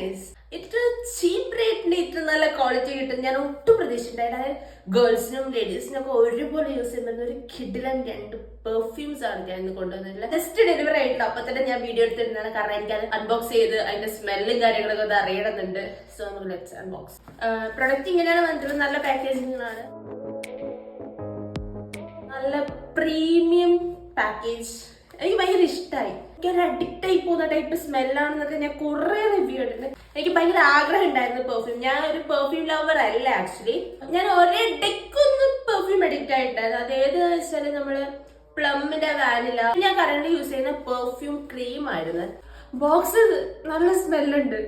Nice. ഇത്ര ചീപ്പ് റേറ്റിന് ഇത്ര നല്ല ക്വാളിറ്റി കിട്ടും ഞാൻ ഒട്ടും പ്രതീക്ഷിച്ചിട്ടുണ്ടായില്ല. ഗേൾസിനും ലേഡീസിനും ഒക്കെ ഒരുപോലെ യൂസ് ചെയ്യുന്ന ഒരു കിഡിലൻ 2 പെർഫ്യൂംസ് ആണ് ഞാൻ ഇന്ന് കൊണ്ടുവന്നില്ല. ജസ്റ്റ് ഡെലിവറി ആയിട്ടില്ല, അപ്പൊ തന്നെ ഞാൻ വീഡിയോ എടുത്തിരുന്നതാണ്. കാരണം എനിക്ക് അത് അൺബോക്സ് ചെയ്ത് അതിന്റെ സ്മെല്ലും കാര്യങ്ങളൊക്കെ അത് അറിയണമെന്നുണ്ട്. സോ നമുക്ക് ലെറ്റ്സ് അൺബോക്സ്. പ്രൊഡക്റ്റ് ഇങ്ങനെയാണ് വന്നിട്ടുള്ളത്. നല്ല പാക്കേജിങ്ങാണ്, നല്ല പ്രീമിയം പാക്കേജ്. എനിക്ക് ഭയങ്കര ഇഷ്ടമായി. എനിക്കൊരു അഡിക്റ്റ് ആയി പോകുന്ന ടൈപ്പ് സ്മെല്ലാണെന്നൊക്കെ ഞാൻ കുറെ റിവ്യൂ ഇട്ടിട്ടുണ്ട്. എനിക്ക് ഭയങ്കര ആഗ്രഹം ഉണ്ടായിരുന്നു പെർഫ്യൂം. ഞാൻ ഒരു പെർഫ്യൂം ലവർ അല്ല ആക്ച്വലി. ഞാൻ ഒരേ ഡെക്കൊന്നും പെർഫ്യൂം അഡിക്റ്റ് ആയിട്ടായിരുന്നു. അത് ഏതെന്ന് വെച്ചാൽ നമ്മള് പ്ലമ്മിന്റെ വാനില. ഞാൻ കറന്റ് യൂസ് ചെയ്യുന്ന പെർഫ്യൂം ക്രീം ആയിരുന്നു. ബോക്സ് നല്ല സ്മെല്ലുണ്ട്.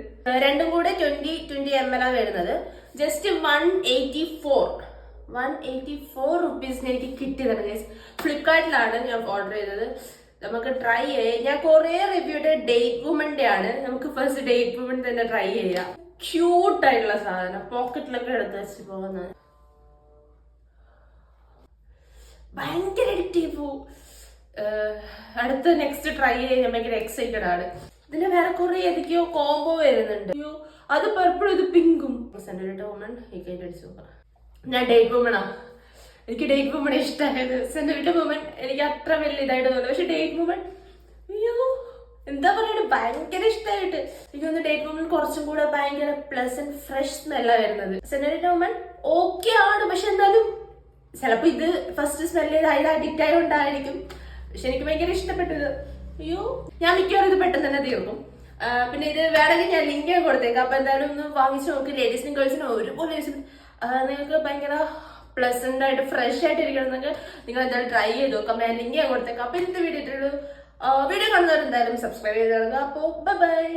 രണ്ടും കൂടെ 20 ml വരുന്നത്. ജസ്റ്റ് 184 റുപ്പീസിന് എനിക്ക് കിട്ടിയതാണ് ഗൈസ്. ഫ്ലിപ്കാർട്ടിലാണ് ഞാൻ ഓർഡർ ചെയ്തത്. നമുക്ക് ട്രൈ ചെയ്യാം. ഞാൻ കുറെ റിവ്യൂടെ ഡേറ്റ് വുമന്റെ ആണ്. നമുക്ക് ഫസ്റ്റ് ഡേറ്റ് വുമൻ തന്നെ ട്രൈ ചെയ്യാം. ക്യൂട്ട് ആയിട്ടുള്ള സാധനം, പോക്കറ്റിലൊക്കെ എടുത്ത് വെച്ച് പോകുന്നത്. ഭയങ്കര അഡിക്റ്റീവ്. അടുത്ത നെക്സ്റ്റ് ട്രൈ ചെയ്യാൻ ഞാൻ ഭയങ്കര എക്സൈറ്റഡ് ആണ്. ഇതിന്റെ വേറെ കുറെ ഏതൊക്കെയോ കോംബോ വരുന്നുണ്ട്. അയ്യോ, അത് പർപ്പിളും ഇത് പിങ്കും. സെന്ററിട്ട വുമൺ ഈ കൈ അടിച്ചു. ഞാൻ ഡേറ്റ് വുമണാ. എനിക്ക് ഡേറ്റ് വുമൺ ഇഷ്ടമായത്. സെന്ററിട്ട വുമൺ എനിക്ക് അത്ര വലിയ ഇതായിട്ട് തോന്നുന്നു. പക്ഷെ ഡേറ്റ് വുമൺ അയ്യോ എന്താ പറയണ ഭയങ്കര ഇഷ്ടമായിട്ട്. എനിക്കൊന്ന് ഡേറ്റ് വുമൺ കുറച്ചും കൂടെ ഭയങ്കര പ്ലസന്റ് ഫ്രഷ് സ്മെല്ലാ വരുന്നത്. സെന്ററിട്ട വുമൺ ഓക്കെ ആണ്, പക്ഷെ എന്നാലും ചിലപ്പോ ഇത് ഫസ്റ്റ് സ്മെല് ചെയ്ത് അതിൽ അഡിക്റ്റ് ആയതുകൊണ്ടായിരിക്കും. പക്ഷെ എനിക്ക് ഭയങ്കര ഇഷ്ടപ്പെട്ടത്. അയ്യോ, ഞാൻ മിക്കവാറും ഇത് പെട്ടെന്ന് തന്നെ തീർക്കും. പിന്നെ ഇത് വേണമെങ്കിൽ ഞാൻ ലിങ്ക് കൊടുത്തേക്കാം. അപ്പൊ എന്തായാലും ഒന്ന് വാങ്ങിച്ചു നോക്കി. ലേഡീസിനും ഗേൾസിനും ഒരുപോലെ യൂസ് നിങ്ങൾക്ക് ഭയങ്കര പ്ലസന്റ് ആയിട്ട് ഫ്രഷ് ആയിട്ട് ഇരിക്കണമെന്നൊക്കെ നിങ്ങൾ എന്തായാലും ട്രൈ ചെയ്ത് നോക്കാം. ഞാൻ ലിങ്ക് കൊടുത്തേക്കാം. അപ്പൊ ഇന്നത്തെ വീഡിയോ കാണുന്നവർ എന്തായാലും സബ്സ്ക്രൈബ് ചെയ്ത് കാണുക. അപ്പോ ബൈ.